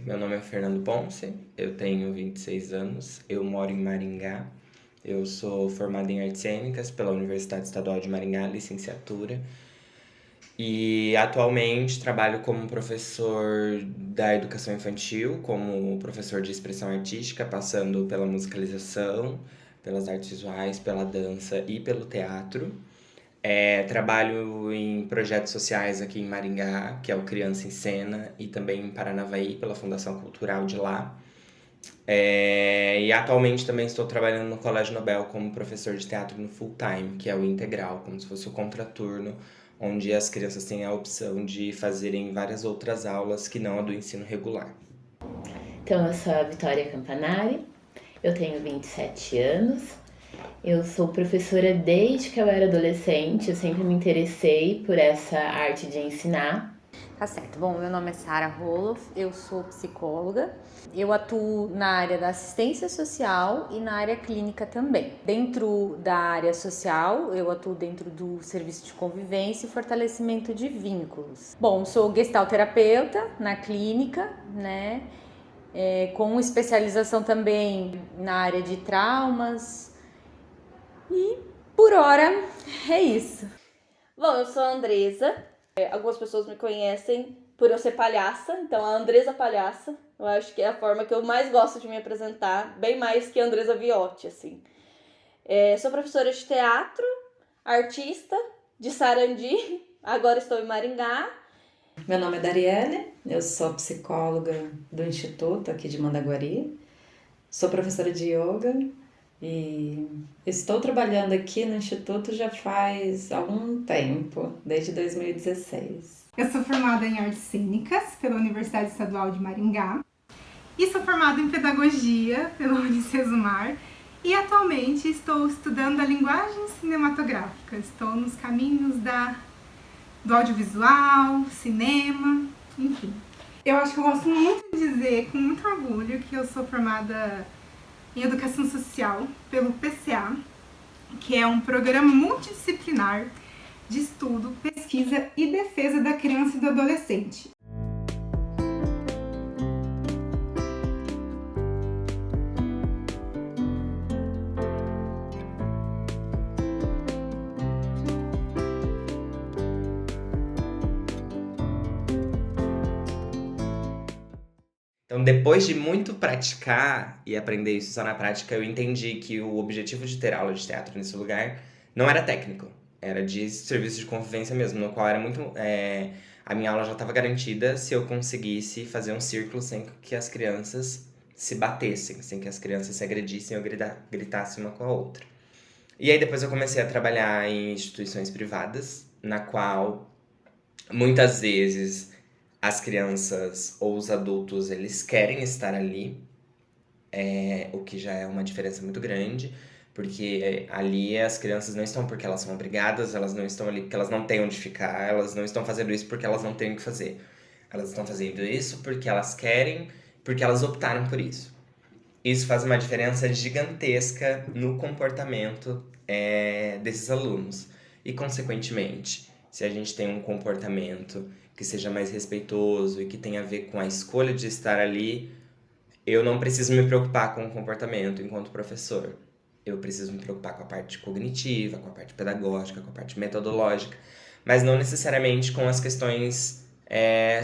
meu nome é Fernando Ponce, eu tenho 26 anos, eu moro em Maringá. Eu sou formado em Artes Cênicas pela Universidade Estadual de Maringá, licenciatura. E atualmente trabalho como professor da educação infantil, como professor de expressão artística, passando pela musicalização, pelas artes visuais, pela dança e pelo teatro. Trabalho em projetos sociais aqui em Maringá, que é o Criança em Cena, e também em Paranavaí, pela Fundação Cultural de lá. E atualmente também estou trabalhando no Colégio Nobel como professor de teatro no full time, que é o integral, como se fosse o contraturno, onde as crianças têm a opção de fazerem várias outras aulas que não a do ensino regular. Então, eu sou a Vitória Campanari, eu tenho 27 anos, eu sou professora desde que eu era adolescente, eu sempre me interessei por essa arte de ensinar. Tá certo. Bom, meu nome é Sara Roloff, eu sou psicóloga. Eu atuo na área da assistência social e na área clínica também. Dentro da área social, eu atuo dentro do serviço de convivência e fortalecimento de vínculos. Bom, sou gestalterapeuta na clínica, né? Com especialização também na área de traumas. E por hora é isso. Bom, eu sou a Andresa. Algumas pessoas me conhecem por eu ser palhaça, então a Andresa Palhaça, eu acho que é a forma que eu mais gosto de me apresentar, bem mais que a Andresa Viotti, assim. Sou professora de teatro, artista de Sarandi, agora estou em Maringá. Meu nome é Darielle, eu sou psicóloga do Instituto aqui de Mandaguari, sou professora de yoga e estou trabalhando aqui no Instituto já faz algum tempo, desde 2016. Eu sou formada em Artes Cênicas pela Universidade Estadual de Maringá e sou formada em Pedagogia pela Unicesumar e atualmente estou estudando a linguagem cinematográfica. Estou nos caminhos do audiovisual, cinema, enfim. Eu acho que eu gosto muito de dizer, com muito orgulho, que eu sou formada em Educação Social pelo PCA, que é um programa multidisciplinar de estudo, pesquisa e defesa da criança e do adolescente. Então, depois de muito praticar e aprender isso só na prática, eu entendi que o objetivo de ter aula de teatro nesse lugar não era técnico, era de serviço de convivência mesmo, no qual era muito. A minha aula já estava garantida se eu conseguisse fazer um círculo sem que as crianças se batessem, sem que as crianças se agredissem ou gritassem uma com a outra. E aí depois eu comecei a trabalhar em instituições privadas, na qual muitas vezes as crianças ou os adultos, eles querem estar ali, o que já é uma diferença muito grande, porque ali as crianças não estão porque elas são obrigadas, elas não estão ali porque elas não têm onde ficar, elas não estão fazendo isso porque elas não têm o que fazer. Elas estão fazendo isso porque elas querem, porque elas optaram por isso. Isso faz uma diferença gigantesca no comportamento desses alunos. E, consequentemente, se a gente tem um comportamento que seja mais respeitoso e que tenha a ver com a escolha de estar ali, eu não preciso me preocupar com o comportamento enquanto professor. Eu preciso me preocupar com a parte cognitiva, com a parte pedagógica, com a parte metodológica, mas não necessariamente com as questões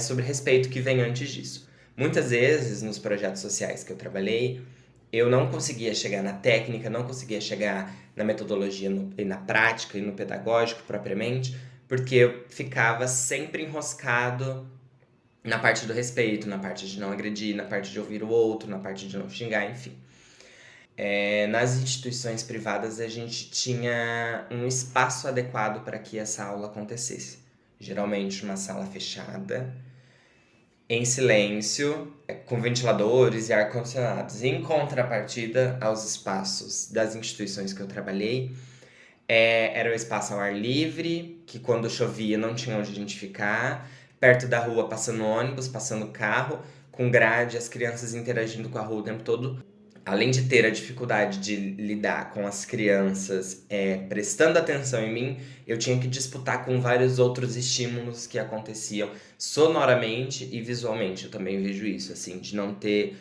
sobre respeito que vem antes disso. Muitas vezes, nos projetos sociais que eu trabalhei, eu não conseguia chegar na técnica, não conseguia chegar na metodologia e na prática e no pedagógico propriamente, porque eu ficava sempre enroscado na parte do respeito, na parte de não agredir, na parte de ouvir o outro, na parte de não xingar, enfim. Nas instituições privadas, a gente tinha um espaço adequado para que essa aula acontecesse. Geralmente uma sala fechada, em silêncio, com ventiladores e ar-condicionados. Em contrapartida aos espaços das instituições que eu trabalhei, era o espaço ao ar livre, que quando chovia não tinha onde a gente ficar, perto da rua passando ônibus, passando carro, com grade, as crianças interagindo com a rua o tempo todo. além de ter a dificuldade de lidar com as crianças prestando atenção em mim, eu tinha que disputar com vários outros estímulos que aconteciam sonoramente e visualmente. Eu também vejo isso, assim, de não ter,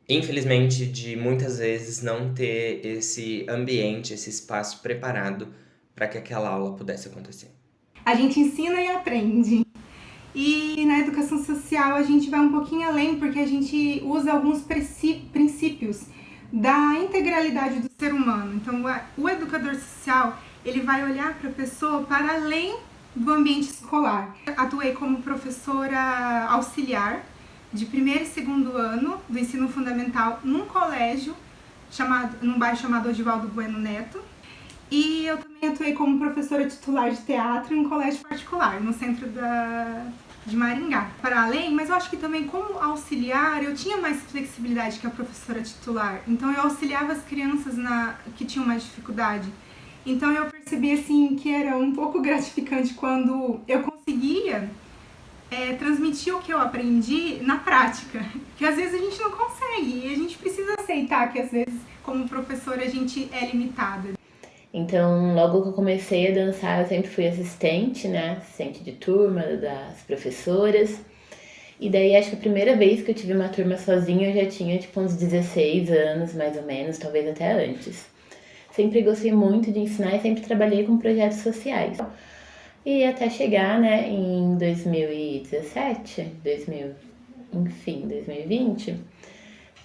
infelizmente, de muitas vezes não ter esse ambiente, esse espaço preparado para que aquela aula pudesse acontecer. A gente ensina e aprende. E na educação social a gente vai um pouquinho além, porque a gente usa alguns princípios da integralidade do ser humano. Então, o educador social, ele vai olhar para a pessoa para além do ambiente escolar. Atuei como professora auxiliar de 1º e 2º ano do ensino fundamental num colégio, num bairro chamado Odivaldo Bueno Neto. E eu também atuei como professora titular de teatro em um colégio particular, no centro de Maringá. Para além, mas eu acho que também como auxiliar, eu tinha mais flexibilidade que a professora titular. Então eu auxiliava as crianças que tinham mais dificuldade. Então eu percebi assim que era um pouco gratificante quando eu conseguia transmitir o que eu aprendi na prática. Que às vezes a gente não consegue e a gente precisa aceitar que às vezes como professora a gente é limitada. Então, logo que eu comecei a dançar, eu sempre fui assistente, né? Assistente de turma das professoras. E daí, acho que a primeira vez que eu tive uma turma sozinha, eu já tinha, tipo, uns 16 anos, mais ou menos, talvez até antes. Sempre gostei muito de ensinar e sempre trabalhei com projetos sociais. E até chegar, né, em 2017, 2020,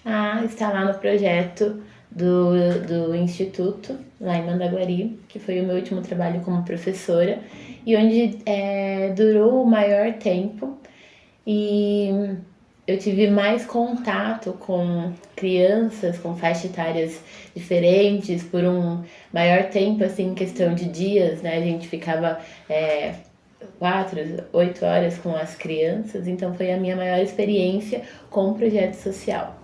a estar lá no projeto do Instituto, lá em Mandaguari, que foi o meu último trabalho como professora, e onde durou o maior tempo, e eu tive mais contato com crianças, com faixas etárias diferentes, por um maior tempo, assim, em questão de dias, né, a gente ficava 4, 8 horas com as crianças, então foi a minha maior experiência com o projeto social.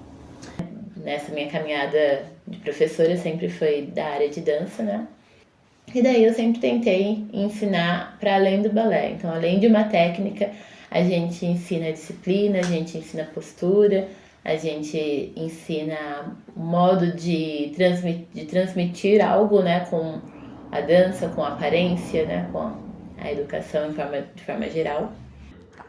Nessa minha caminhada de professora sempre foi da área de dança, né? E daí eu sempre tentei ensinar para além do balé. Então, além de uma técnica, a gente ensina disciplina, a gente ensina postura, a gente ensina modo de transmitir algo, né? Com a dança, com a aparência, né? Com a educação de forma geral.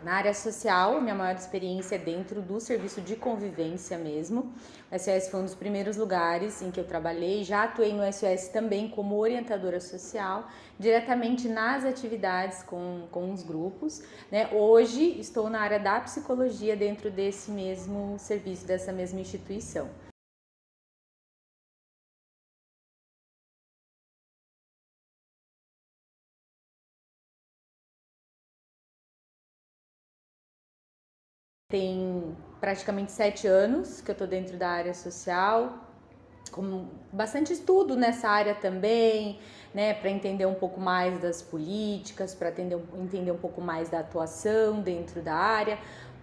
Na área social, minha maior experiência é dentro do serviço de convivência mesmo. O SOS foi um dos primeiros lugares em que eu trabalhei. Já atuei no SOS também como orientadora social, diretamente nas atividades com os grupos, né? Hoje estou na área da psicologia dentro desse mesmo serviço, dessa mesma instituição. Tem praticamente 7 anos que eu estou dentro da área social, com bastante estudo nessa área também, né, para entender um pouco mais das políticas, para entender um pouco mais da atuação dentro da área,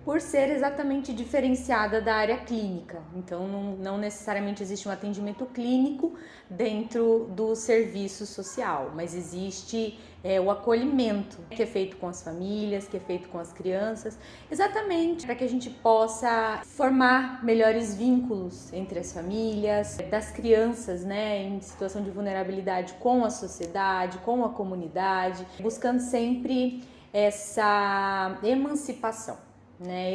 por ser exatamente diferenciada da área clínica. Então, não necessariamente existe um atendimento clínico dentro do serviço social, mas existe o acolhimento que é feito com as famílias, que é feito com as crianças, exatamente para que a gente possa formar melhores vínculos entre as famílias, das crianças, né, em situação de vulnerabilidade com a sociedade, com a comunidade, buscando sempre essa emancipação.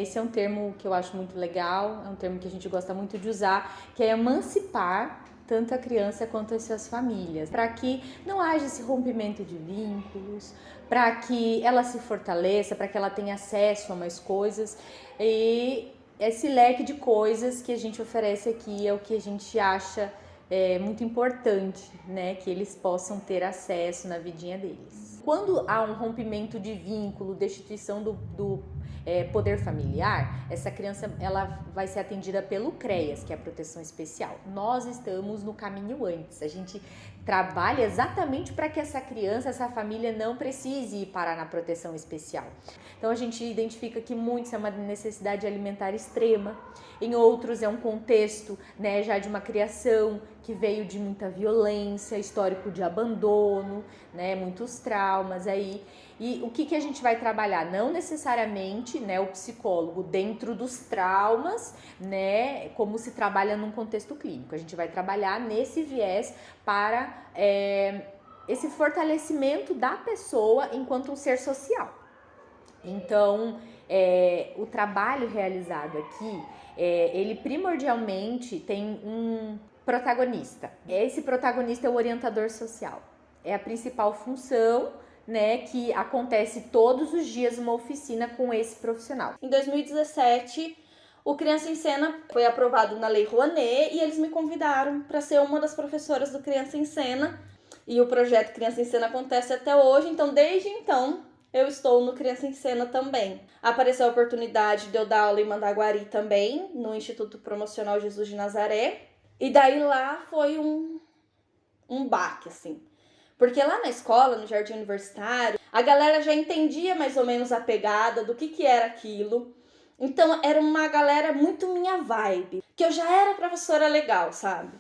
Esse é um termo que eu acho muito legal, é um termo que a gente gosta muito de usar, que é emancipar tanto a criança quanto as suas famílias, para que não haja esse rompimento de vínculos, para que ela se fortaleça, para que ela tenha acesso a mais coisas, e esse leque de coisas que a gente oferece aqui é o que a gente acha muito importante, né, que eles possam ter acesso na vidinha deles. Quando há um rompimento de vínculo, destituição do poder familiar, essa criança ela vai ser atendida pelo CREAS, que é a proteção especial. Nós estamos no caminho antes, a gente trabalha exatamente para que essa criança, essa família não precise ir parar na proteção especial. Então a gente identifica que muitos é uma necessidade alimentar extrema, em outros é um contexto, né, já de uma criação que veio de muita violência, histórico de abandono, né, muitos traumas aí. E o que a gente vai trabalhar? Não necessariamente, né, o psicólogo dentro dos traumas, né, como se trabalha num contexto clínico. A gente vai trabalhar nesse viés para esse fortalecimento da pessoa enquanto um ser social. Então, o trabalho realizado aqui, ele primordialmente tem um protagonista. Esse protagonista é o orientador social. É a principal função, né, que acontece todos os dias uma oficina com esse profissional. Em 2017, o Criança em Cena foi aprovado na Lei Rouanet e eles me convidaram para ser uma das professoras do Criança em Cena. E o projeto Criança em Cena acontece até hoje, então desde então eu estou no Criança em Cena também. Apareceu a oportunidade de eu dar aula em Mandaguari também, no Instituto Promocional Jesus de Nazaré. E daí lá foi um baque, assim. Porque lá na escola, no Jardim Universitário, a galera já entendia mais ou menos a pegada do que era aquilo. Então era uma galera muito minha vibe, que eu já era professora legal, sabe?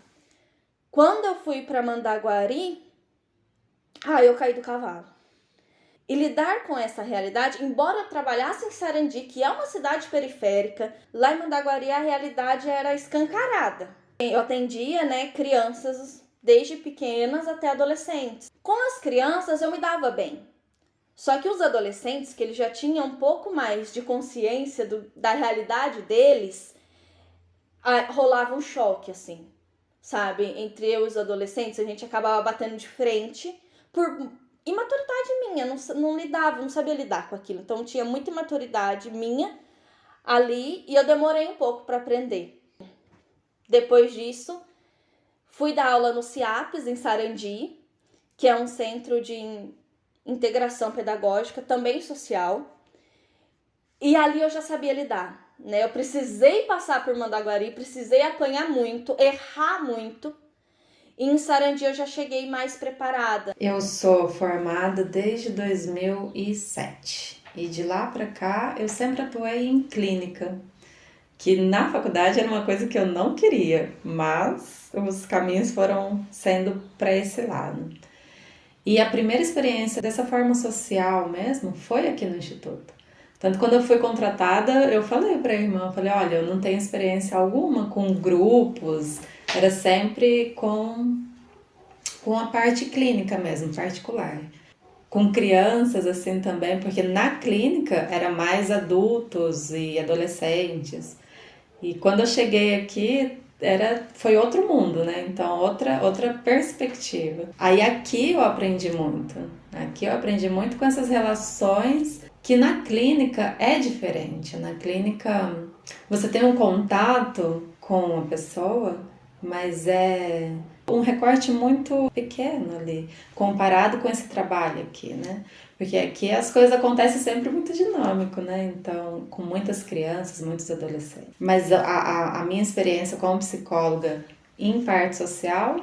Quando eu fui para Mandaguari, eu caí do cavalo. E lidar com essa realidade, embora eu trabalhasse em Sarandi, que é uma cidade periférica, lá em Mandaguari a realidade era escancarada. Eu atendia, né, crianças desde pequenas até adolescentes. Com as crianças eu me dava bem. Só que os adolescentes, que eles já tinham um pouco mais de consciência da realidade deles, rolava um choque, assim, sabe? Entre eu e os adolescentes, a gente acabava batendo de frente por imaturidade minha, não lidava, não sabia lidar com aquilo. Então tinha muita imaturidade minha ali e eu demorei um pouco para aprender. Depois disso, fui dar aula no CIAPES, em Sarandi, que é um centro de integração pedagógica, também social. E ali eu já sabia lidar, né? Eu precisei passar por Mandaguari, precisei apanhar muito, errar muito. E em Sarandi eu já cheguei mais preparada. Eu sou formada desde 2007. E de lá para cá eu sempre atuei em clínica. Que na faculdade era uma coisa que eu não queria, mas os caminhos foram sendo para esse lado. E a primeira experiência dessa forma social mesmo foi aqui no Instituto. Tanto quando eu fui contratada, eu falei para a irmã, olha, eu não tenho experiência alguma com grupos, era sempre com a parte clínica mesmo, particular. Com crianças assim também, porque na clínica era mais adultos e adolescentes. E quando eu cheguei aqui, foi outro mundo, né? Então, outra perspectiva. Aí aqui eu aprendi muito. Aqui eu aprendi muito com essas relações que na clínica é diferente. Na clínica você tem um contato com a pessoa, mas é um recorte muito pequeno ali, comparado com esse trabalho aqui, né? Porque aqui as coisas acontecem sempre muito dinâmico, né? Então, com muitas crianças, muitos adolescentes. Mas a minha experiência como psicóloga em parte social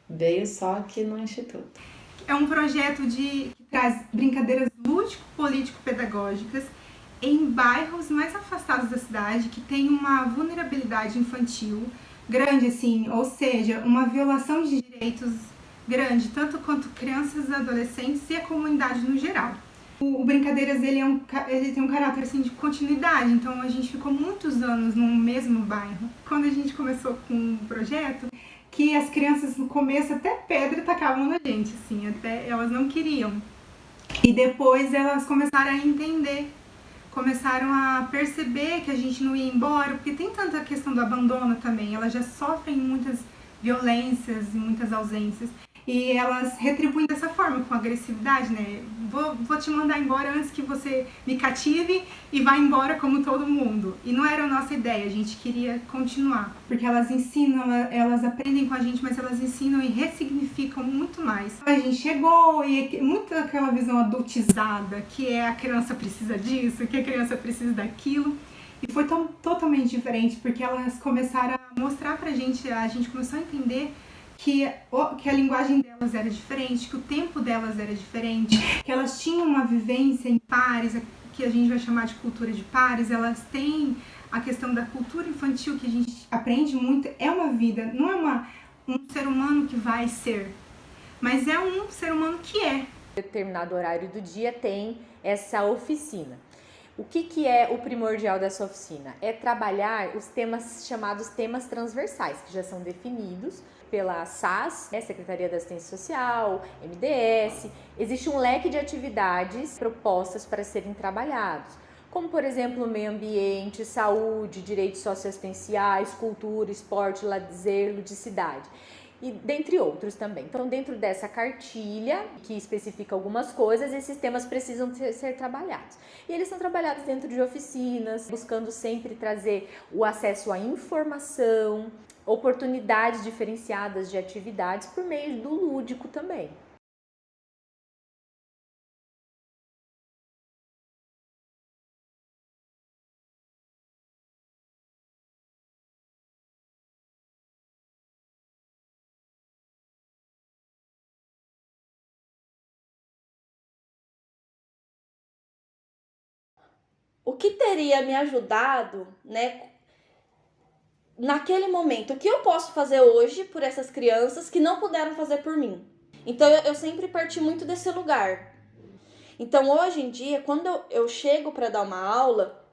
veio só aqui no Instituto. É um projeto que traz brincadeiras lúdico-político-pedagógicas em bairros mais afastados da cidade, que tem uma vulnerabilidade infantil grande, assim, ou seja, uma violação de direitos grande, tanto quanto crianças, adolescentes e a comunidade no geral. O Brincadeiras, ele tem um caráter assim, de continuidade, então a gente ficou muitos anos no mesmo bairro. Quando a gente começou com o projeto, que as crianças no começo até pedra tacavam na gente, assim, até elas não queriam. E depois elas começaram a entender, começaram a perceber que a gente não ia embora, porque tem tanta questão do abandono também, elas já sofrem muitas violências e muitas ausências. E elas retribuem dessa forma, com agressividade, né? Vou te mandar embora antes que você me cative e vá embora como todo mundo. E não era a nossa ideia, a gente queria continuar. Porque elas ensinam, elas aprendem com a gente, mas elas ensinam e ressignificam muito mais. A gente chegou e muito aquela visão adultizada, que é a criança precisa disso, que a criança precisa daquilo. E foi totalmente diferente, porque elas começaram a mostrar pra gente, a gente começou a entender que a linguagem delas era diferente, que o tempo delas era diferente, que elas tinham uma vivência em pares, que a gente vai chamar de cultura de pares. Elas têm a questão da cultura infantil, que a gente aprende muito, é uma vida, não é um ser humano que vai ser, mas é um ser humano que é. determinado horário do dia tem essa oficina. O que é o primordial dessa oficina? É trabalhar os temas chamados temas transversais, que já são definidos pela SAS, Secretaria da Assistência Social, MDS. Existe um leque de atividades propostas para serem trabalhados, como, por exemplo, meio ambiente, saúde, direitos socioassistenciais, cultura, esporte, lazer, ludicidade. E dentre outros também. Então, dentro dessa cartilha, que especifica algumas coisas, esses temas precisam ser trabalhados. E eles são trabalhados dentro de oficinas, buscando sempre trazer o acesso à informação, oportunidades diferenciadas de atividades por meio do lúdico também. O que teria me ajudado, né, naquele momento? O que eu posso fazer hoje por essas crianças que não puderam fazer por mim? Então, eu sempre parti muito desse lugar. Então, hoje em dia, quando eu chego para dar uma aula,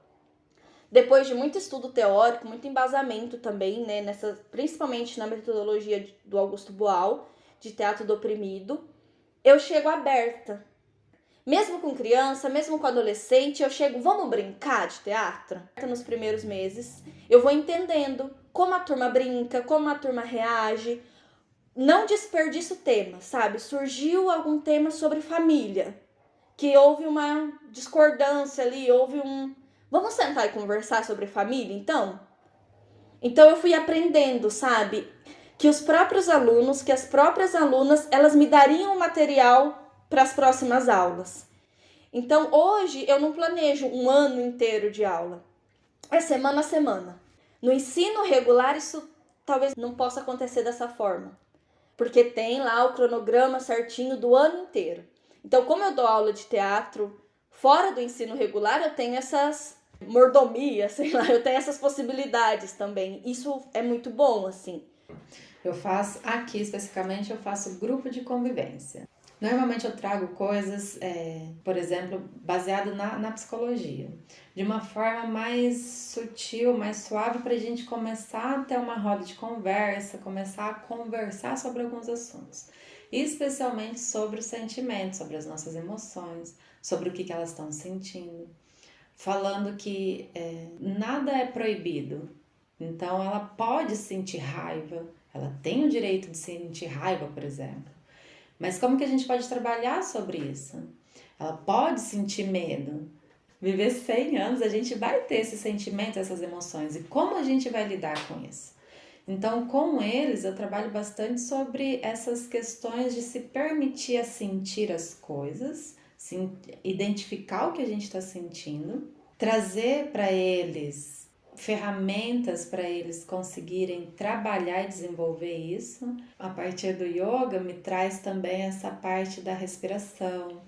depois de muito estudo teórico, muito embasamento também, né, principalmente na metodologia do Augusto Boal, de teatro do oprimido, eu chego aberta. Mesmo com criança, mesmo com adolescente, eu chego, vamos brincar de teatro? Nos primeiros meses, eu vou entendendo como a turma brinca, como a turma reage. Não desperdiço tema, sabe? Surgiu algum tema sobre família, que houve uma discordância ali, vamos sentar e conversar sobre família, então? Então eu fui aprendendo, sabe? Que os próprios alunos, que as próprias alunas, elas me dariam o material para as próximas aulas. Então, hoje, eu não planejo um ano inteiro de aula. É semana a semana. No ensino regular, isso talvez não possa acontecer dessa forma, porque tem lá o cronograma certinho do ano inteiro. Então, como eu dou aula de teatro fora do ensino regular, eu tenho essas mordomias, sei lá, eu tenho essas possibilidades também. Isso é muito bom, assim. Eu faço, aqui especificamente, eu faço grupo de convivência. Normalmente eu trago coisas, por exemplo, baseado na psicologia, de uma forma mais sutil, mais suave, para a gente começar a ter uma roda de conversa, começar a conversar sobre alguns assuntos, especialmente sobre os sentimentos, sobre as nossas emoções, sobre o que elas estão sentindo, falando que nada é proibido. Então ela pode sentir raiva, ela tem o direito de sentir raiva, por exemplo. Mas como que a gente pode trabalhar sobre isso? Ela pode sentir medo. Viver 100 anos, a gente vai ter esse sentimento, essas emoções. E como a gente vai lidar com isso? Então, com eles, eu trabalho bastante sobre essas questões de se permitir a sentir as coisas, identificar o que a gente está sentindo, trazer para eles ferramentas para eles conseguirem trabalhar e desenvolver isso. A partir do yoga me traz também essa parte da respiração,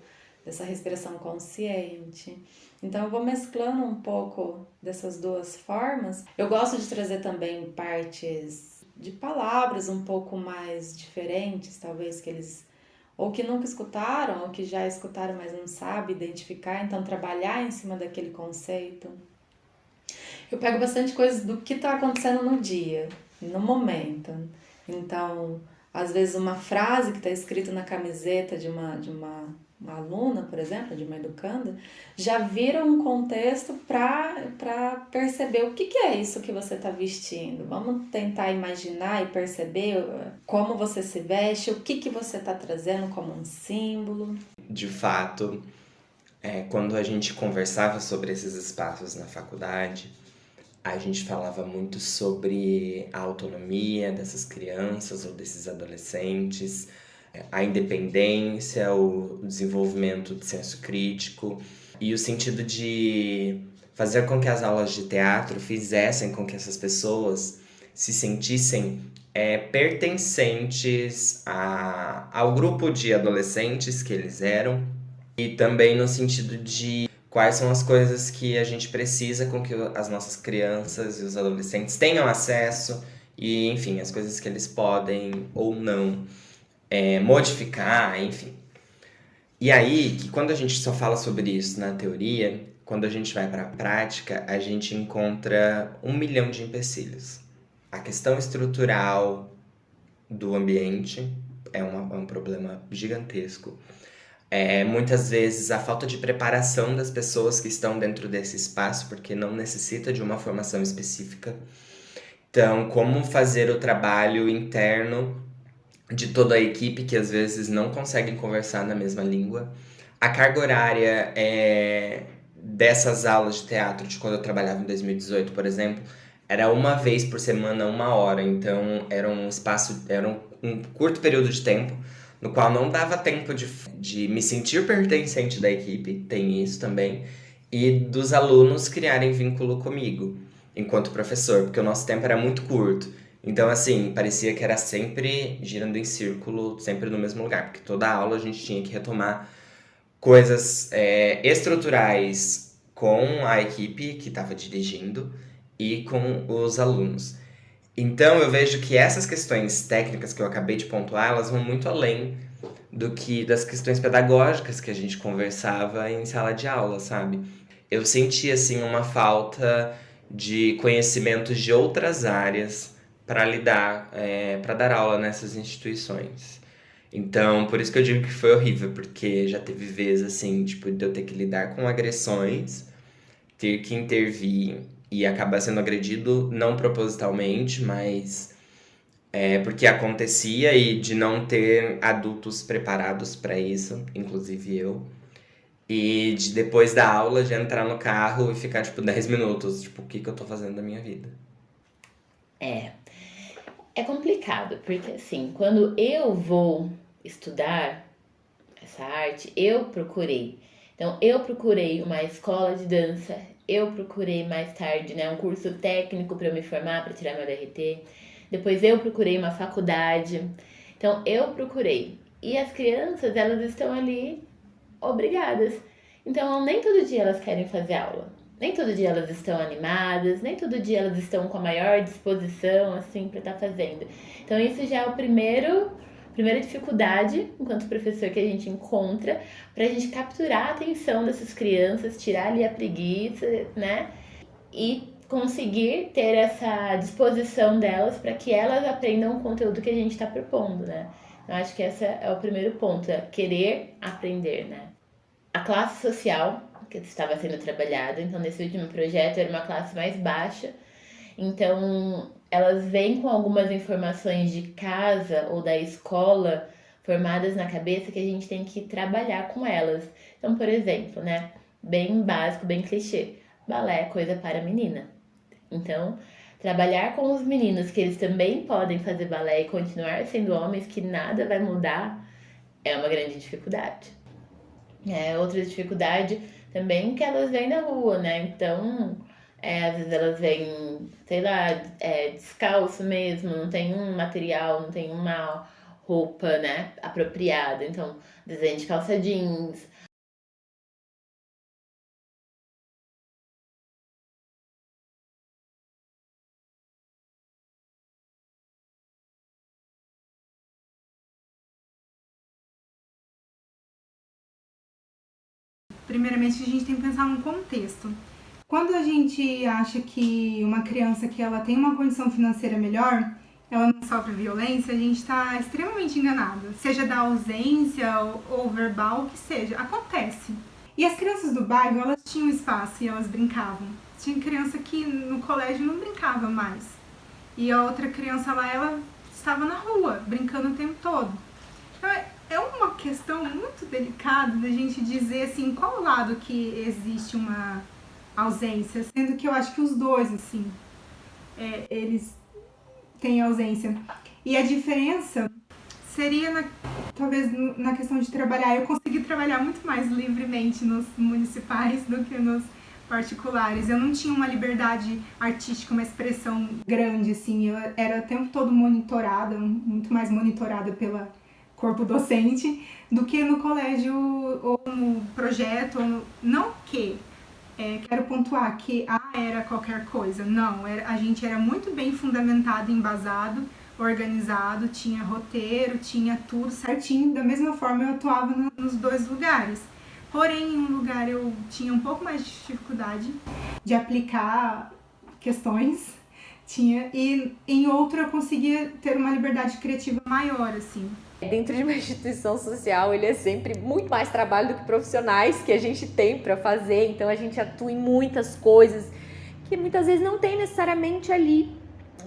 dessa respiração consciente. Então eu vou mesclando um pouco dessas duas formas. Eu gosto de trazer também partes de palavras um pouco mais diferentes, talvez que eles ou que nunca escutaram, ou que já escutaram, mas não sabem identificar, então trabalhar em cima daquele conceito. Eu pego bastante coisas do que está acontecendo no dia, no momento. Então, às vezes uma frase que está escrita na camiseta de uma aluna, por exemplo, de uma educanda, já vira um contexto para perceber o que é isso que você está vestindo. Vamos tentar imaginar e perceber como você se veste, o que você está trazendo como um símbolo. De fato, quando a gente conversava sobre esses espaços na faculdade, a gente falava muito sobre a autonomia dessas crianças ou desses adolescentes, a independência, o desenvolvimento de senso crítico e o sentido de fazer com que as aulas de teatro fizessem com que essas pessoas se sentissem pertencentes ao grupo de adolescentes que eles eram, e também no sentido de quais são as coisas que a gente precisa com que as nossas crianças e os adolescentes tenham acesso e, enfim, as coisas que eles podem ou não modificar, enfim. E aí, que quando a gente só fala sobre isso na teoria, quando a gente vai para a prática, a gente encontra 1 milhão de empecilhos. A questão estrutural do ambiente é um problema gigantesco. Muitas vezes a falta de preparação das pessoas que estão dentro desse espaço, porque não necessita de uma formação específica. Então, como fazer o trabalho interno de toda a equipe, que às vezes não conseguem conversar na mesma língua. A carga horária dessas aulas de teatro, de quando eu trabalhava em 2018, por exemplo, era uma vez por semana, 1 hora. Então, era um curto período de tempo, no qual não dava tempo de me sentir pertencente da equipe, tem isso também, e dos alunos criarem vínculo comigo, enquanto professor, porque o nosso tempo era muito curto. Então, assim, parecia que era sempre girando em círculo, sempre no mesmo lugar, porque toda aula a gente tinha que retomar coisas estruturais com a equipe que estava dirigindo e com os alunos. Então, eu vejo que essas questões técnicas que eu acabei de pontuar, elas vão muito além do que das questões pedagógicas que a gente conversava em sala de aula, sabe? Eu senti, assim, uma falta de conhecimentos de outras áreas para para dar aula nessas instituições. Então, por isso que eu digo que foi horrível, porque já teve vezes, assim, tipo, de eu ter que lidar com agressões, ter que intervir e acabar sendo agredido, não propositalmente, mas porque acontecia, e de não ter adultos preparados para isso, inclusive eu. E de depois da aula, de entrar no carro e ficar, tipo, 10 minutos, tipo, o que eu tô fazendo da minha vida? É complicado, porque assim, quando eu vou estudar essa arte, eu procurei. Então, eu procurei uma escola de dança, eu procurei mais tarde, né, um curso técnico para eu me formar, para tirar meu DRT. Depois eu procurei uma faculdade. Então, eu procurei. E as crianças, elas estão ali obrigadas. Então, nem todo dia elas querem fazer aula. Nem todo dia elas estão animadas, nem todo dia elas estão com a maior disposição, assim, para estar fazendo. Então, isso já é a primeira dificuldade, enquanto professor, que a gente encontra, para a gente capturar a atenção dessas crianças, tirar ali a preguiça, né? E conseguir ter essa disposição delas para que elas aprendam o conteúdo que a gente está propondo, né? Eu acho que esse é o primeiro ponto, é querer aprender, né? A classe social que estava sendo trabalhada, então nesse último projeto era uma classe mais baixa, então elas vêm com algumas informações de casa ou da escola formadas na cabeça que a gente tem que trabalhar com elas. Então, por exemplo, né, bem básico, bem clichê, balé é coisa para menina. Então, trabalhar com os meninos que eles também podem fazer balé e continuar sendo homens, que nada vai mudar, é uma grande dificuldade. Outra dificuldade também que elas vêm na rua, né? Então, às vezes elas vêm, sei lá, descalço mesmo, não tem um material, não tem uma roupa, né, apropriada. Então, desenho de calça jeans. Primeiramente, a gente tem que pensar num contexto. Quando a gente acha que uma criança que ela tem uma condição financeira melhor, ela não sofre violência, a gente está extremamente enganado. Seja da ausência ou verbal, o que seja, acontece. E as crianças do bairro, elas tinham espaço e elas brincavam. Tinha criança que no colégio não brincava mais. E a outra criança lá, ela estava na rua, brincando o tempo todo. Então, é uma questão muito delicada da gente dizer assim, qual lado que existe uma ausência, sendo que eu acho que os dois, assim, eles têm ausência. E a diferença seria, talvez, na questão de trabalhar. Eu consegui trabalhar muito mais livremente nos municipais do que nos particulares. Eu não tinha uma liberdade artística, uma expressão grande, assim. Eu era o tempo todo monitorada, muito mais monitorada pela corpo docente, do que no colégio ou no projeto. Não que, quero pontuar que era qualquer coisa, não, a gente era muito bem fundamentado, embasado, organizado, tinha roteiro, tinha tudo certinho. Da mesma forma eu atuava nos dois lugares. Porém, em um lugar eu tinha um pouco mais de dificuldade de aplicar questões, e em outro eu conseguia ter uma liberdade criativa maior, assim. Dentro de uma instituição social, ele é sempre muito mais trabalho do que profissionais que a gente tem para fazer, então a gente atua em muitas coisas que muitas vezes não tem necessariamente ali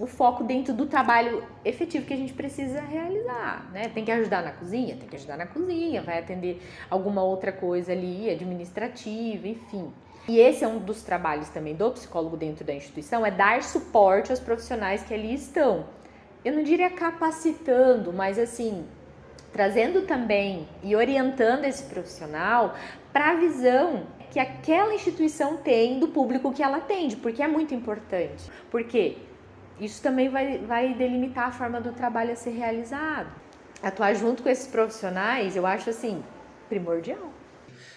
o foco dentro do trabalho efetivo que a gente precisa realizar, né? Tem que ajudar na cozinha? Tem que ajudar na cozinha, vai atender alguma outra coisa ali, administrativa, enfim. E esse é um dos trabalhos também do psicólogo dentro da instituição, é dar suporte aos profissionais que ali estão. Eu não diria capacitando, mas assim, trazendo também e orientando esse profissional para a visão que aquela instituição tem do público que ela atende, porque é muito importante. Por quê? Isso também vai delimitar a forma do trabalho a ser realizado. Atuar junto com esses profissionais, eu acho assim, primordial.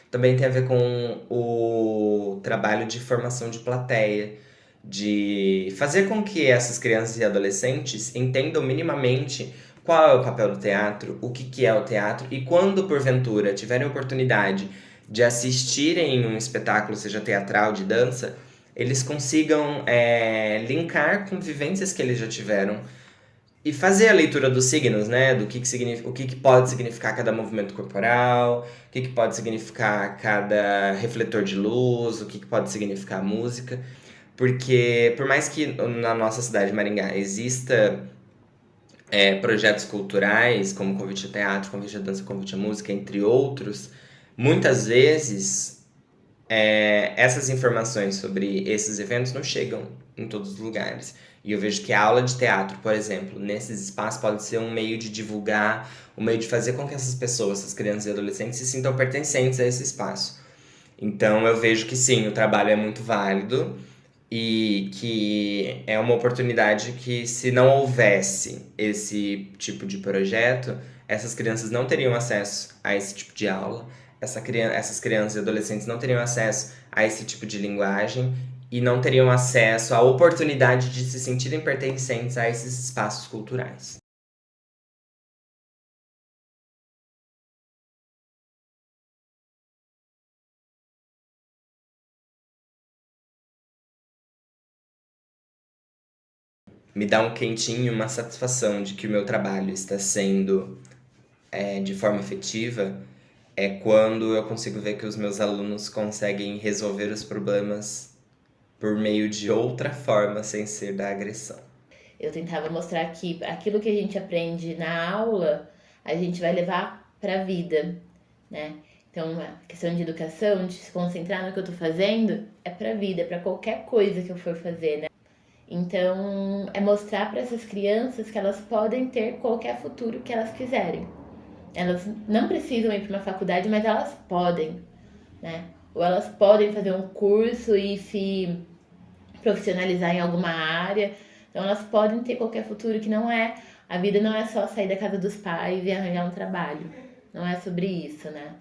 Também tem a ver com o trabalho de formação de plateia, de fazer com que essas crianças e adolescentes entendam minimamente qual é o papel do teatro, o que é o teatro, e quando, porventura, tiverem oportunidade de assistirem um espetáculo, seja teatral, de dança, eles consigam linkar com vivências que eles já tiveram e fazer a leitura dos signos, né? Do o que pode significar cada movimento corporal, o que pode significar cada refletor de luz, o que pode significar a música. Porque, por mais que na nossa cidade de Maringá exista projetos culturais, como Convite ao Teatro, Convite à Dança, Convite à Música, entre outros, muitas vezes essas informações sobre esses eventos não chegam em todos os lugares. E eu vejo que a aula de teatro, por exemplo, nesses espaços pode ser um meio de divulgar, um meio de fazer com que essas pessoas, essas crianças e adolescentes, se sintam pertencentes a esse espaço. Então eu vejo que sim, o trabalho é muito válido e que é uma oportunidade que, se não houvesse esse tipo de projeto, essas crianças não teriam acesso a esse tipo de aula. Essas crianças e adolescentes não teriam acesso a esse tipo de linguagem e não teriam acesso à oportunidade de se sentirem pertencentes a esses espaços culturais. Me dá um quentinho, uma satisfação de que o meu trabalho está sendo de forma efetiva, é quando eu consigo ver que os meus alunos conseguem resolver os problemas por meio de outra forma, sem ser da agressão. Eu tentava mostrar que aquilo que a gente aprende na aula, a gente vai levar para a vida, né? Então, a questão de educação, de se concentrar no que eu tô fazendo, é para a vida, é para qualquer coisa que eu for fazer, né? Então, é mostrar para essas crianças que elas podem ter qualquer futuro que elas quiserem. Elas não precisam ir para uma faculdade, mas elas podem, né? Ou elas podem fazer um curso e se profissionalizar em alguma área. Então elas podem ter qualquer futuro, que não é... A vida não é só sair da casa dos pais e arranjar um trabalho. Não é sobre isso, né?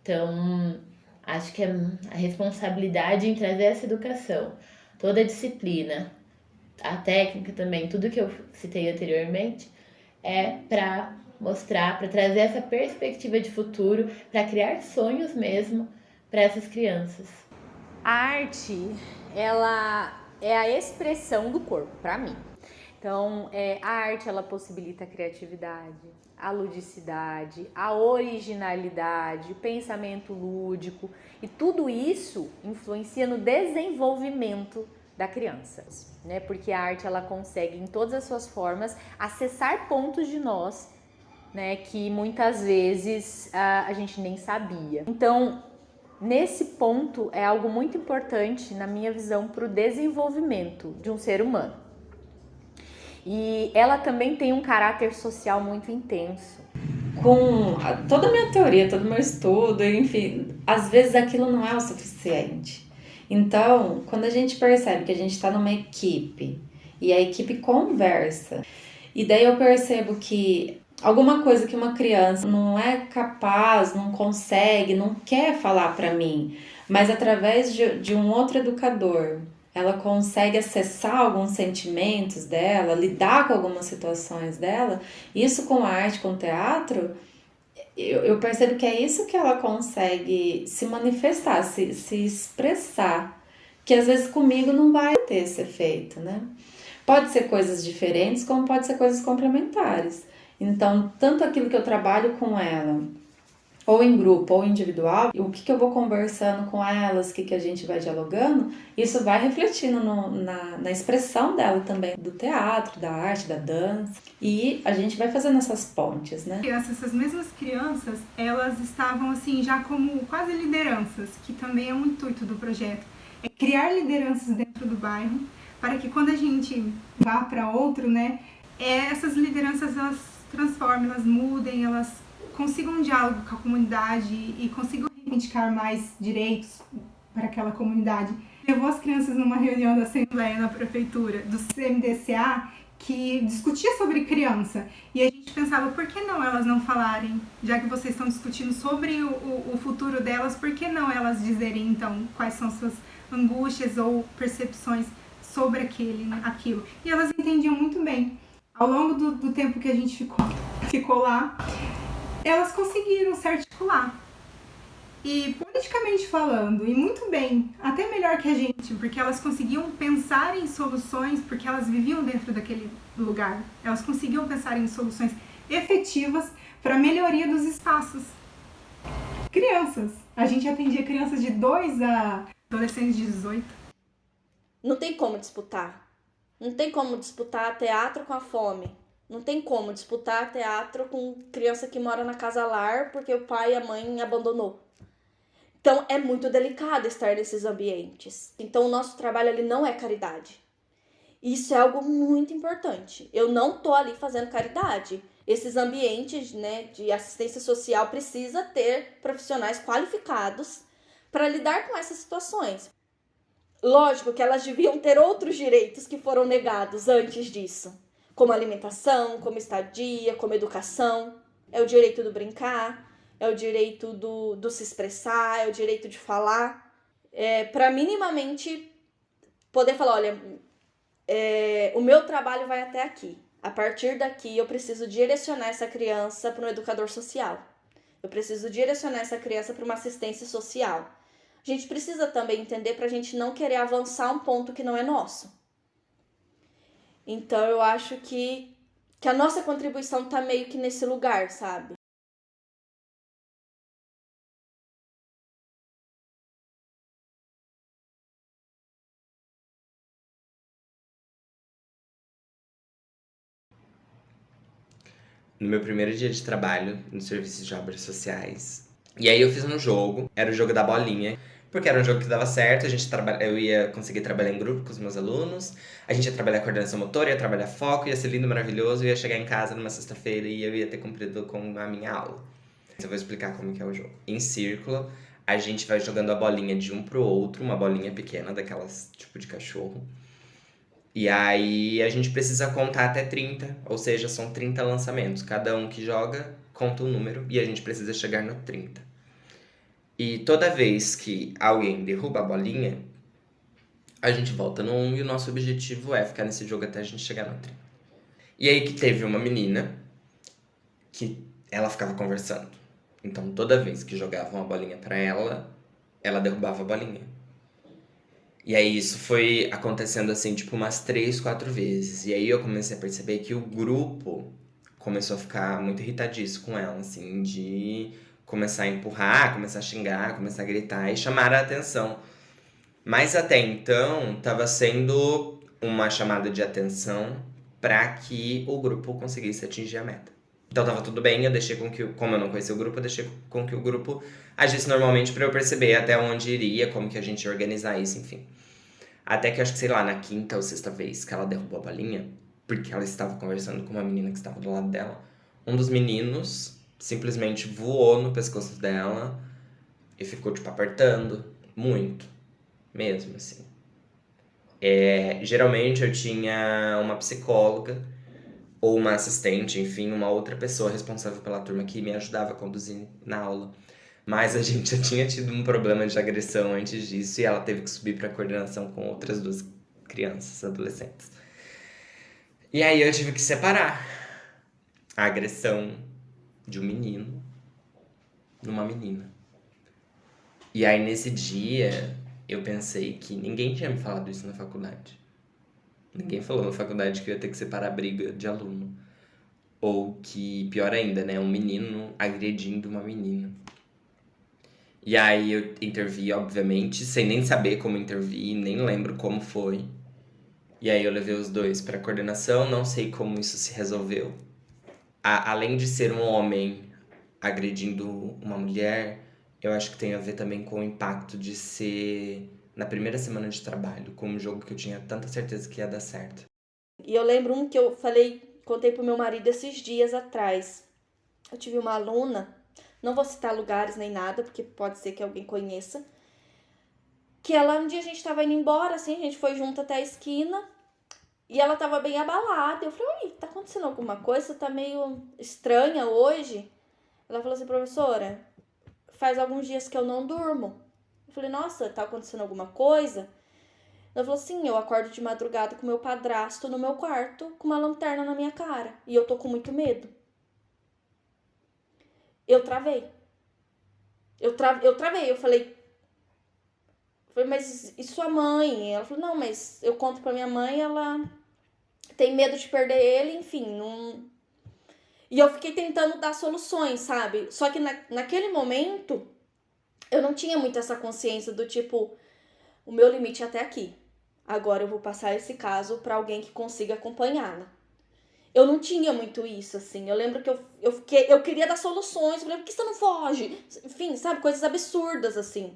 Então, acho que a responsabilidade em trazer essa educação, toda a disciplina, a técnica também, tudo que eu citei anteriormente, é para mostrar, para trazer essa perspectiva de futuro, para criar sonhos mesmo para essas crianças. A arte, ela é a expressão do corpo, para mim. Então, a arte, ela possibilita a criatividade, a ludicidade, a originalidade, o pensamento lúdico, e tudo isso influencia no desenvolvimento da criança, né? Porque a arte, ela consegue, em todas as suas formas, acessar pontos de nós, né, que muitas vezes a gente nem sabia. Então, nesse ponto, é algo muito importante, na minha visão, para o desenvolvimento de um ser humano. E ela também tem um caráter social muito intenso. Com toda a minha teoria, todo o meu estudo, enfim, às vezes aquilo não é o suficiente. Então, quando a gente percebe que a gente está numa equipe e a equipe conversa, e daí eu percebo que alguma coisa que uma criança não é capaz, não consegue, não quer falar para mim, mas através de um outro educador, ela consegue acessar alguns sentimentos dela, lidar com algumas situações dela, isso com a arte, com o teatro, eu percebo que é isso que ela consegue se manifestar, se expressar, que às vezes comigo não vai ter esse efeito, né? Pode ser coisas diferentes, como pode ser coisas complementares. Então, tanto aquilo que eu trabalho com ela, ou em grupo, ou individual, o que eu vou conversando com elas, o que a gente vai dialogando, isso vai refletindo na expressão dela também, do teatro, da arte, da dança, e a gente vai fazendo essas pontes, né? Essas mesmas crianças, elas estavam assim já como quase lideranças, que também é um intuito do projeto, é criar lideranças dentro do bairro, para que quando a gente vá para outro, né, essas lideranças elas transformem, elas mudem, elas consigam um diálogo com a comunidade e consigam reivindicar mais direitos para aquela comunidade. Levou as crianças numa reunião da Assembleia na Prefeitura, do CMDCA, que discutia sobre criança. E a gente pensava, por que não elas não falarem? Já que vocês estão discutindo sobre o futuro delas, por que não elas dizerem, então, quais são suas angústias ou percepções sobre aquilo? E elas entendiam muito bem. Ao longo do tempo que a gente ficou lá, elas conseguiram se articular. E politicamente falando, e muito bem, até melhor que a gente, porque elas conseguiam pensar em soluções, porque elas viviam dentro daquele lugar. Elas conseguiam pensar em soluções efetivas para a melhoria dos espaços. Crianças. A gente atendia crianças de 2 a adolescentes de 18. Não tem como disputar. Não tem como disputar teatro com a fome. Não tem como disputar teatro com criança que mora na casa-lar porque o pai e a mãe abandonou. Então, é muito delicado estar nesses ambientes. Então, o nosso trabalho ali não é caridade. Isso é algo muito importante. Eu não tô ali fazendo caridade. Esses ambientes, né, de assistência social precisa ter profissionais qualificados para lidar com essas situações. Lógico que elas deviam ter outros direitos que foram negados antes disso, como alimentação, como estadia, como educação. É o direito do brincar, é o direito do se expressar, é o direito de falar. Para minimamente poder falar, olha, o meu trabalho vai até aqui. A partir daqui eu preciso direcionar essa criança para um educador social. Eu preciso direcionar essa criança para uma assistência social. A gente precisa também entender para a gente não querer avançar um ponto que não é nosso. Então eu acho que a nossa contribuição tá meio que nesse lugar, sabe? No meu primeiro dia de trabalho no serviço de obras sociais. E aí eu fiz um jogo, era o jogo da bolinha, porque era um jogo que dava certo, eu ia conseguir trabalhar em grupo com os meus alunos, a gente ia trabalhar coordenação motora, ia trabalhar foco, ia ser lindo, maravilhoso, eu ia chegar em casa numa sexta-feira e eu ia ter cumprido com a minha aula. Então eu vou explicar como que é o jogo. Em círculo, a gente vai jogando a bolinha de um pro outro, uma bolinha pequena, daquelas tipo de cachorro. E aí a gente precisa contar até 30, ou seja, são 30 lançamentos. Cada um que joga conta um número e a gente precisa chegar no 30. E toda vez que alguém derruba a bolinha, a gente volta no 1 e o nosso objetivo é ficar nesse jogo até a gente chegar no 30. E aí que teve uma menina que ela ficava conversando. Então toda vez que jogavam a bolinha pra ela, ela derrubava a bolinha. E aí isso foi acontecendo assim, tipo, umas 3, 4 vezes. E aí eu comecei a perceber que o grupo começou a ficar muito irritadiço com ela, assim, de começar a empurrar, começar a xingar, começar a gritar e chamar a atenção. Mas até então, tava sendo uma chamada de atenção para que o grupo conseguisse atingir a meta. Então tava tudo bem, eu deixei com que, como eu não conhecia o grupo, eu deixei com que o grupo agisse normalmente para eu perceber até onde iria, como que a gente ia organizar isso, enfim. Até que acho que, sei lá, na 5ª ou 6ª vez que ela derrubou a bolinha, porque ela estava conversando com uma menina que estava do lado dela, um dos meninos simplesmente voou no pescoço dela e ficou, tipo, apertando muito, mesmo, assim. Geralmente eu tinha uma psicóloga ou uma assistente, enfim, uma outra pessoa responsável pela turma que me ajudava a conduzir na aula. Mas a gente já tinha tido um problema de agressão antes disso e ela teve que subir pra coordenação com outras 2 crianças, adolescentes. E aí eu tive que separar a agressão de um menino numa menina. E aí nesse dia eu pensei que ninguém tinha me falado isso na faculdade. Ninguém falou na faculdade que eu ia ter que separar a briga de aluno. Ou que, pior ainda, né? Um menino agredindo uma menina. E aí eu intervi, obviamente, sem nem saber como intervir, nem lembro como foi. E aí eu levei os 2 pra coordenação, não sei como isso se resolveu. Além de ser um homem agredindo uma mulher, eu acho que tem a ver também com o impacto de ser na primeira semana de trabalho, com um jogo que eu tinha tanta certeza que ia dar certo. E eu lembro um que eu contei pro meu marido esses dias atrás. Eu tive uma aluna, não vou citar lugares nem nada, porque pode ser que alguém conheça, que ela, um dia a gente tava indo embora, assim, a gente foi junto até a esquina, e ela tava bem abalada. Eu falei, oi, tá acontecendo alguma coisa? Você tá meio estranha hoje? Ela falou assim, professora, faz alguns dias que eu não durmo. Eu falei, nossa, tá acontecendo alguma coisa? Ela falou assim, eu acordo de madrugada com meu padrasto no meu quarto, com uma lanterna na minha cara, e eu tô com muito medo. Eu travei. Eu travei, eu falei, mas e sua mãe? Ela falou, não, mas eu conto pra minha mãe, ela tem medo de perder ele, enfim, não... E eu fiquei tentando dar soluções, sabe? Só que naquele momento, eu não tinha muito essa consciência do tipo, o meu limite é até aqui. Agora eu vou passar esse caso pra alguém que consiga acompanhá-la. Eu não tinha muito isso, assim. Eu lembro que eu queria dar soluções. Eu falei, por que você não foge? Enfim, sabe? Coisas absurdas, assim.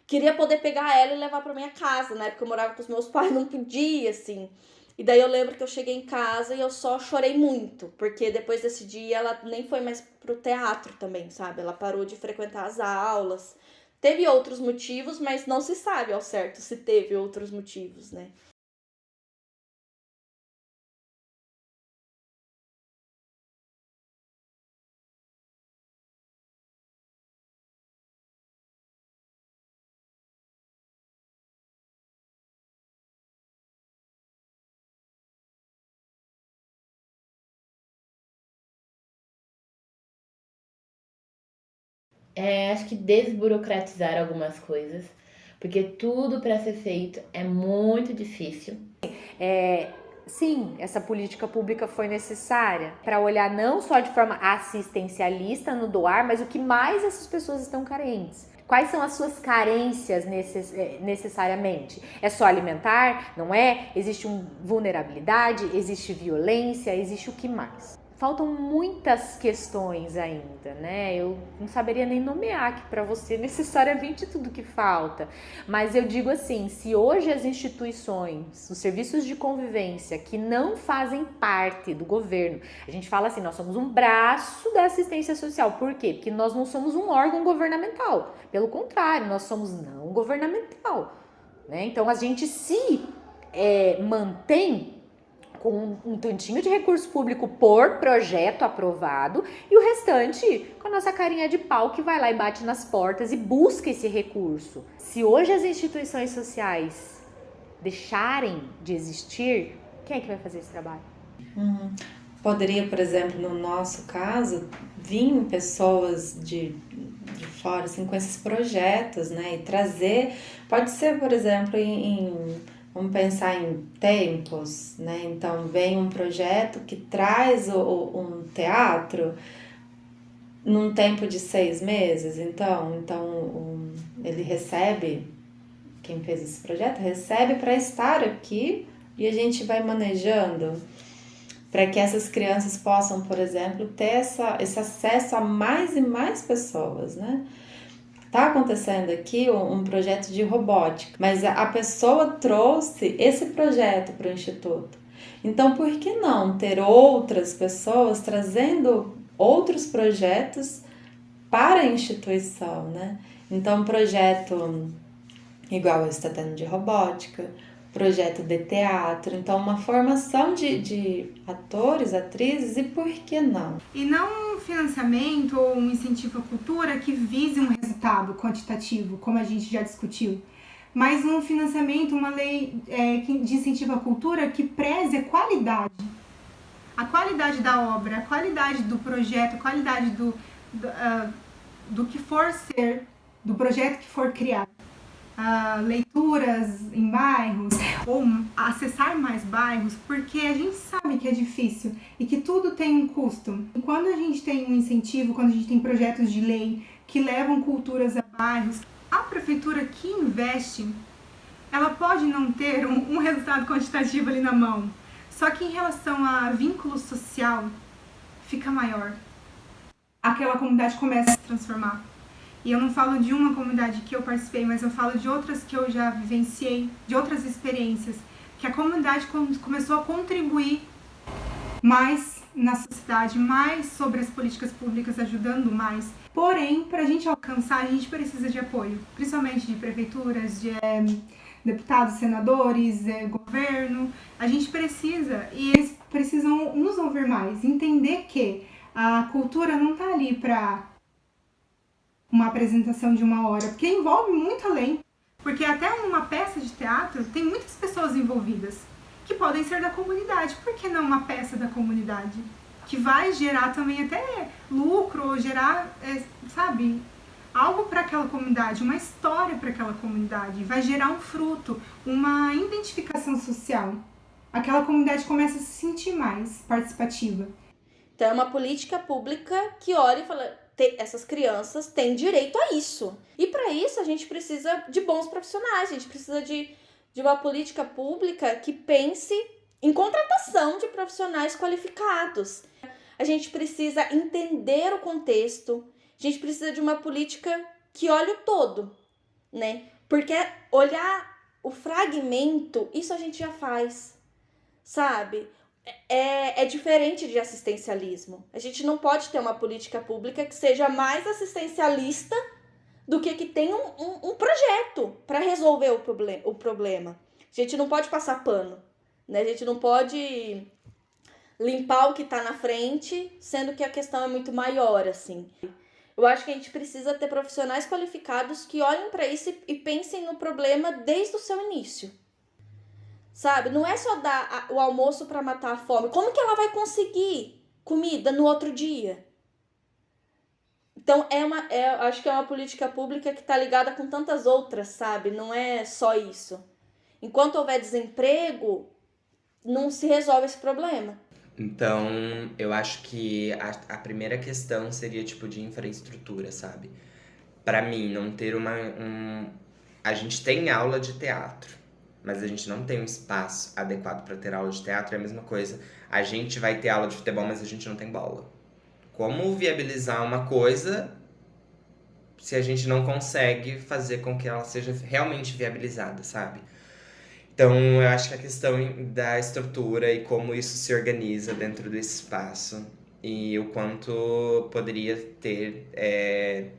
Queria poder pegar ela e levar pra minha casa. Na época eu morava com os meus pais, não podia, assim. E daí eu lembro que eu cheguei em casa e eu só chorei muito. Porque depois desse dia ela nem foi mais pro teatro também, sabe? Ela parou de frequentar as aulas. Teve outros motivos, mas não se sabe ao certo se teve outros motivos, né? Acho que desburocratizar algumas coisas, porque tudo para ser feito é muito difícil. Sim, essa política pública foi necessária para olhar não só de forma assistencialista no doar, mas o que mais essas pessoas estão carentes. Quais são as suas carências necessariamente? É só alimentar? Não é? Existe vulnerabilidade? Existe violência? Existe o que mais? Faltam muitas questões ainda, né? Eu não saberia nem nomear aqui para você necessariamente tudo que falta, mas eu digo assim, se hoje as instituições, os serviços de convivência que não fazem parte do governo, a gente fala assim, nós somos um braço da assistência social, por quê? Porque nós não somos um órgão governamental, pelo contrário, nós somos não governamental, né? Então a gente se mantém com um tantinho de recurso público por projeto aprovado e o restante com a nossa carinha de pau que vai lá e bate nas portas e busca esse recurso. Se hoje as instituições sociais deixarem de existir, quem é que vai fazer esse trabalho? Poderia, por exemplo, no nosso caso, vir pessoas de fora assim, com esses projetos, né? E trazer, pode ser, por exemplo, vamos pensar em tempos, né? Então, vem um projeto que traz um teatro num tempo de 6 meses. Então ele recebe, quem fez esse projeto, recebe para estar aqui e a gente vai manejando para que essas crianças possam, por exemplo, ter esse acesso a mais e mais pessoas, né? Está acontecendo aqui um projeto de robótica, mas a pessoa trouxe esse projeto para o Instituto. Então, por que não ter outras pessoas trazendo outros projetos para a instituição, né? Então, projeto igual está tendo de robótica, projeto de teatro, então uma formação de atores, atrizes e por que não? E não um financiamento ou um incentivo à cultura que vise um resultado resultado quantitativo, como a gente já discutiu, mas um financiamento, uma lei de incentivo à cultura que preze a qualidade da obra, a qualidade do projeto, a qualidade do que for ser, do projeto que for criado. Leituras em bairros, ou acessar mais bairros, porque a gente sabe que é difícil e que tudo tem um custo. Quando a gente tem um incentivo, quando a gente tem projetos de lei que levam culturas a bairros, a prefeitura que investe, ela pode não ter um resultado quantitativo ali na mão, só que em relação a vínculo social, fica maior. Aquela comunidade começa a se transformar. E eu não falo de uma comunidade que eu participei, mas eu falo de outras que eu já vivenciei, de outras experiências, que a comunidade começou a contribuir mais na sociedade, mais sobre as políticas públicas, ajudando mais. Porém, para a gente alcançar, a gente precisa de apoio, principalmente de prefeituras, de deputados, senadores, governo. A gente precisa, e eles precisam nos ouvir mais, entender que a cultura não está ali para uma apresentação de uma hora, porque envolve muito além, porque até uma peça de teatro tem muitas pessoas envolvidas, que podem ser da comunidade. Por que não uma peça da comunidade? Que vai gerar também até lucro, ou gerar, sabe, algo para aquela comunidade, uma história para aquela comunidade, vai gerar um fruto, uma identificação social. Aquela comunidade começa a se sentir mais participativa. Então é uma política pública que olha e fala, essas crianças têm direito a isso. E para isso a gente precisa de bons profissionais, a gente precisa de uma política pública que pense em contratação de profissionais qualificados. A gente precisa entender o contexto, a gente precisa de uma política que olhe o todo, né? Porque olhar o fragmento, isso a gente já faz, sabe? É diferente de assistencialismo. A gente não pode ter uma política pública que seja mais assistencialista do que tenha um projeto para resolver o problema. A gente não pode passar pano, né? A gente não pode limpar o que está na frente, sendo que a questão é muito maior, assim. Eu acho que a gente precisa ter profissionais qualificados que olhem para isso e pensem no problema desde o seu início. Sabe? Não é só dar o almoço para matar a fome. Como que ela vai conseguir comida no outro dia? Então, acho que é uma política pública que está ligada com tantas outras, sabe? Não é só isso. Enquanto houver desemprego, não se resolve esse problema. Então, eu acho que a primeira questão seria, tipo, de infraestrutura, sabe? Pra mim, não ter A gente tem aula de teatro, mas a gente não tem um espaço adequado pra ter aula de teatro. É a mesma coisa. A gente vai ter aula de futebol, mas a gente não tem bola. Como viabilizar uma coisa se a gente não consegue fazer com que ela seja realmente viabilizada, sabe? Então, eu acho que a questão da estrutura e como isso se organiza dentro do espaço e o quanto poderia ter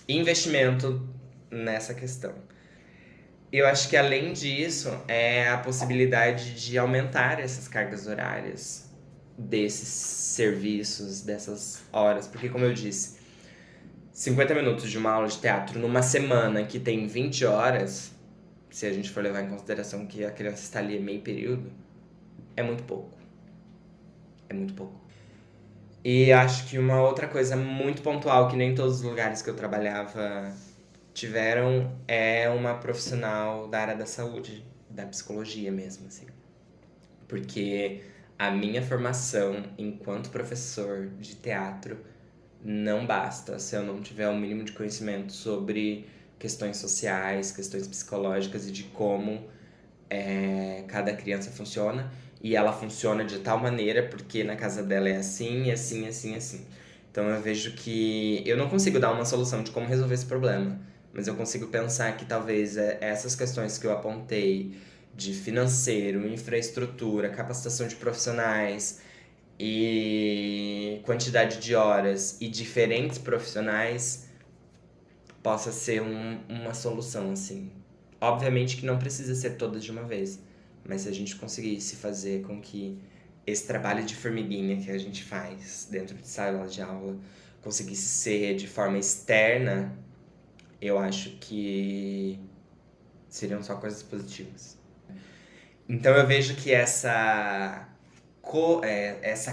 investimento nessa questão. Eu acho que, além disso, é a possibilidade de aumentar essas cargas horárias desses serviços, dessas horas. Porque, como eu disse, 50 minutos de uma aula de teatro numa semana que tem 20 horas... se a gente for levar em consideração que a criança está ali meio período, é muito pouco. É muito pouco. E acho que uma outra coisa muito pontual, que nem todos os lugares que eu trabalhava tiveram, é uma profissional da área da saúde, da psicologia mesmo, assim. Porque a minha formação enquanto professor de teatro não basta se eu não tiver o mínimo de conhecimento sobre questões sociais, questões psicológicas e de como cada criança funciona. E ela funciona de tal maneira porque na casa dela é assim, assim, assim, assim. Então eu vejo que eu não consigo dar uma solução de como resolver esse problema, mas eu consigo pensar que talvez essas questões que eu apontei de financeiro, infraestrutura, capacitação de profissionais e quantidade de horas e diferentes profissionais possa ser uma solução, assim. Obviamente que não precisa ser todas de uma vez, mas se a gente conseguisse fazer com que esse trabalho de formiguinha que a gente faz dentro de sala de aula conseguisse ser de forma externa eu acho que seriam só coisas positivas. Então eu vejo que essa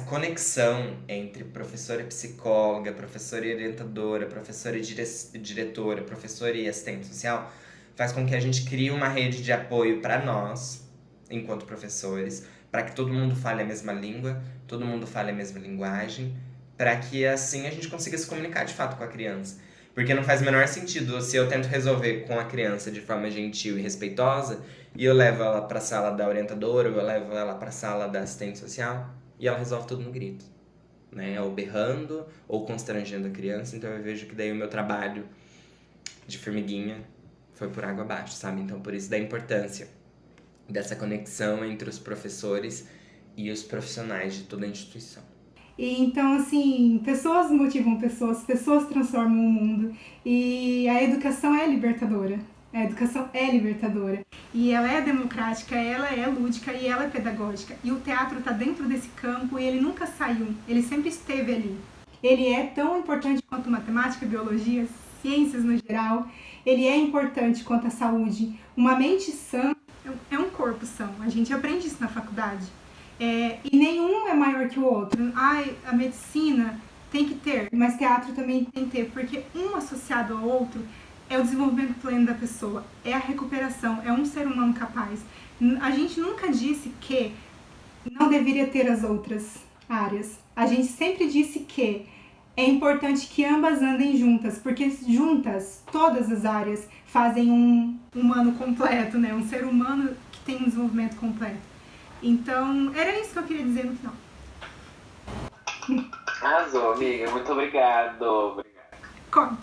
conexão entre professora e psicóloga, professora e orientadora, professora e diretora, professora e assistente social, faz com que a gente crie uma rede de apoio para nós, enquanto professores, para que todo mundo fale a mesma língua, todo mundo fale a mesma linguagem, para que assim a gente consiga se comunicar de fato com a criança. Porque não faz o menor sentido se eu tento resolver com a criança de forma gentil e respeitosa e eu levo ela para a sala da orientadora, ou eu levo ela para a sala da assistente social e ela resolve tudo no grito, né? Ou berrando, ou constrangendo a criança. Então eu vejo que daí o meu trabalho de formiguinha foi por água abaixo, sabe? Então por isso da importância dessa conexão entre os professores e os profissionais de toda a instituição. E então, assim, pessoas motivam pessoas transformam o mundo. E a educação é libertadora. A educação é libertadora. E ela é democrática, ela é lúdica e ela é pedagógica. E o teatro está dentro desse campo e ele nunca saiu. Ele sempre esteve ali. Ele é tão importante quanto matemática, biologia, ciências no geral. Ele é importante quanto a saúde. Uma mente sã é um corpo são. A gente aprende isso na faculdade. E nenhum é maior que o outro. A medicina tem que ter, mas teatro também tem que ter, porque um associado ao outro é o desenvolvimento pleno da pessoa, é a recuperação, é um ser humano capaz. A gente nunca disse que não deveria ter as outras áreas. A gente sempre disse que é importante que ambas andem juntas, porque juntas, todas as áreas fazem um humano completo, né? Um ser humano que tem um desenvolvimento completo. Então, era isso que eu queria dizer no final. Arrasou, amiga. Muito obrigado. Corta.